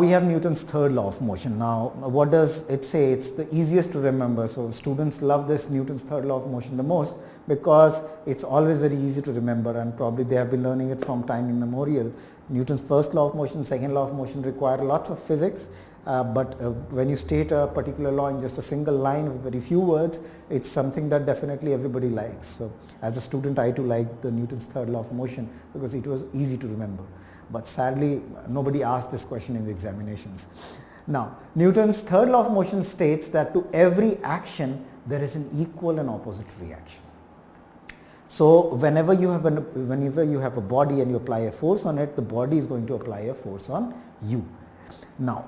We have Newton's third law of motion. Now, what does it say? It's the easiest to remember. So students love this Newton's third law of motion the most because it's always very easy to remember, and probably they have been learning it from time immemorial. Newton's first law of motion, second law of motion require lots of physics, but when you state a particular law in just a single line with very few words, it's something that definitely everybody likes. So as a student, I too like the Newton's third law of motion because it was easy to remember. But sadly, nobody asked this question in the examinations. Now, Newton's third law of motion states that to every action there is an equal and opposite reaction. So whenever you have a body and you apply a force on it, the body is going to apply a force on you. Now,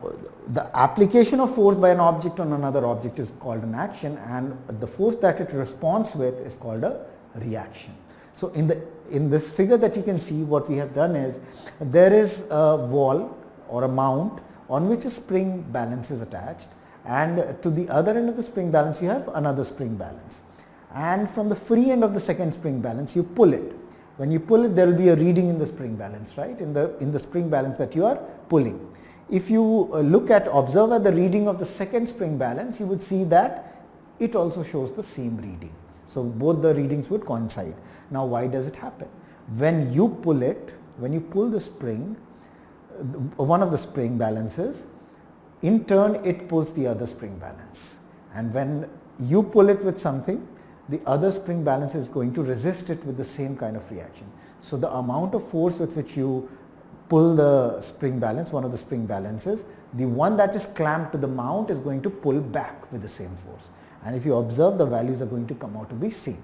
the application of force by an object on another object is called an action, and the force that it responds with is called a reaction. So in this figure that you can see, what we have done is there is a wall or a mount on which a spring balance is attached, and to the other end of the spring balance you have another spring balance, and from the free end of the second spring balance you pull it. When you pull it, there will be a reading in the spring balance, right, in the spring balance that you are pulling. If you observe at the reading of the second spring balance, you would see that it also shows the same reading. So both the readings would coincide. Now why does it happen? When you pull the spring, one of the spring balances, in turn it pulls the other spring balance. And when you pull it with something, the other spring balance is going to resist it with the same kind of reaction. So the amount of force with which you pull the spring balance, one of the spring balances, the one that is clamped to the mount is going to pull back with the same force. And if you observe, the values are going to come out to be same.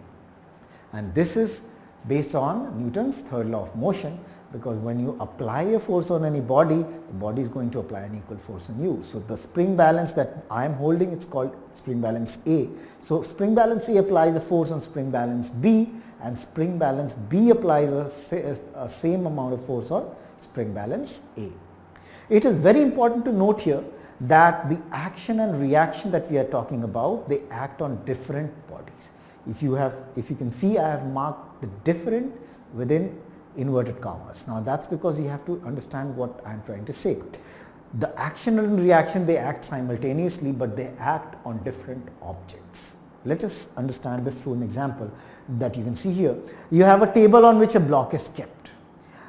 And this is based on Newton's third law of motion, because when you apply a force on any body, the body is going to apply an equal force on you. So the spring balance that I am holding, it's called spring balance A. So spring balance A applies a force on spring balance B, and spring balance B applies a same amount of force on spring balance A. It is very important to note here that the action and reaction that we are talking about, they act on different bodies. If you can see, I have marked the different within inverted commas. Now that's because you have to understand what I am trying to say. The action and reaction, they act simultaneously, but they act on different objects. Let us understand this through an example that you can see here. You have a table on which a block is kept.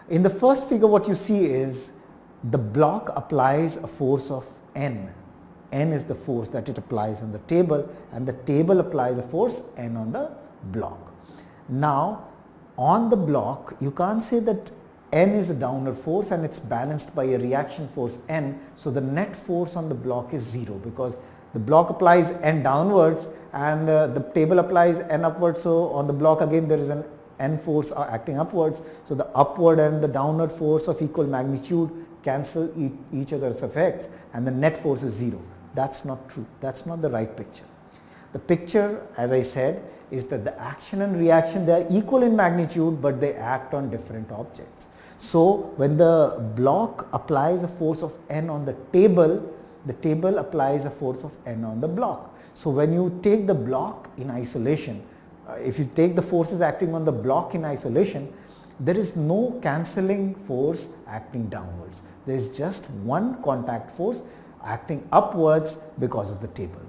In the first figure, what you see is the block applies a force of N. N is the force that it applies on the table, and the table applies a force N on the block. Now on the block, you can't say that N is a downward force and it's balanced by a reaction force N, so the net force on the block is 0, because the block applies N downwards and the table applies N upwards. So on the block again there is an N force acting upwards, so the upward and the downward force of equal magnitude cancel each other's effects, and the net force is 0. That's not true. That's not the right picture. The picture, as I said, is that the action and reaction, they are equal in magnitude, but they act on different objects. So when the block applies a force of N on the table applies a force of N on the block. So when you take the block in isolation, if you take the forces acting on the block in isolation, there is no cancelling force acting downwards. There is just one contact force acting upwards because of the table.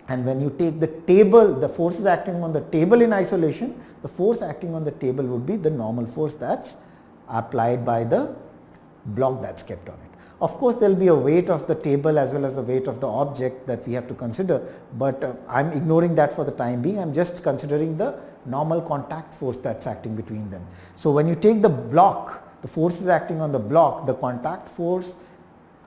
And when you take the table, the forces acting on the table in isolation, the force acting on the table would be the normal force that's applied by the block that's kept on it. Of course, there will be a weight of the table as well as the weight of the object that we have to consider, but I'm ignoring that for the time being. I'm just considering the normal contact force that's acting between them. So when you take the block, the forces acting on the block, the contact force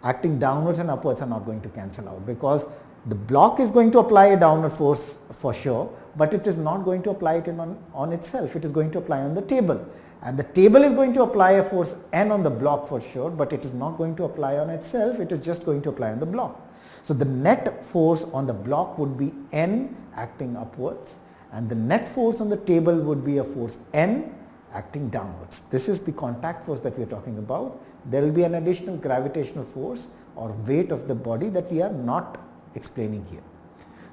acting downwards and upwards are not going to cancel out, because the block is going to apply a downward force for sure, but it is not going to apply it on itself. It is going to apply on the table, and the table is going to apply a force N on the block for sure, but it is not going to apply on itself. It is just going to apply on the block. So the net force on the block would be N acting upwards, and the net force on the table would be a force N acting downwards. This is the contact force that we are talking about. There will be an additional gravitational force or weight of the body that we are not explaining here.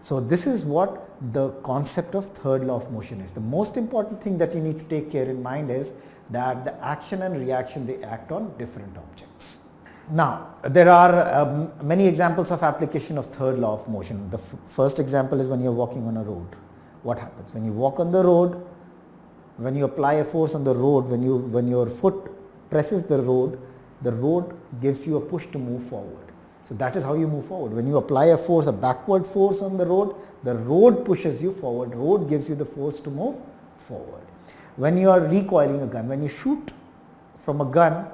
So this is what the concept of third law of motion is. The most important thing that you need to take care in mind is that the action and reaction, they act on different objects. Now, there are many examples of application of third law of motion. The first example is when you're walking on a road. What happens? When you walk on the road, when you apply a force on the road, when your foot presses the road gives you a push to move forward. So that is how you move forward. When you apply a force, a backward force on the road pushes you forward. Road gives you the force to move forward. When you are recoiling a gun, when you shoot from a gun,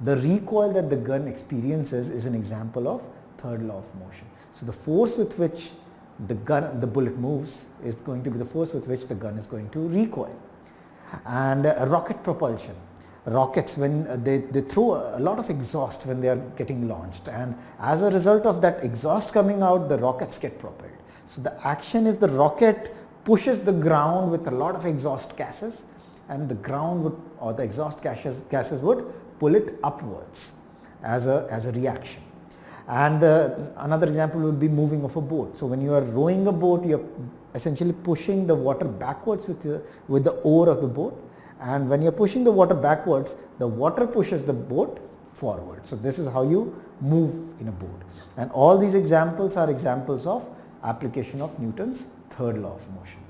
the recoil that the gun experiences is an example of third law of motion. So the force with which the bullet moves is going to be the force with which the gun is going to recoil. And rocket propulsion. Rockets, when they throw a lot of exhaust when they are getting launched, and as a result of that exhaust coming out, the rockets get propelled. So the action is the rocket pushes the ground with a lot of exhaust gases, and the ground would, or the exhaust gases would pull it upwards as a reaction. And another example would be moving of a boat. So when you are rowing a boat, you are essentially pushing the water backwards with the oar of the boat, and when you are pushing the water backwards, the water pushes the boat forward. So this is how you move in a boat. And all these examples are examples of application of Newton's third law of motion.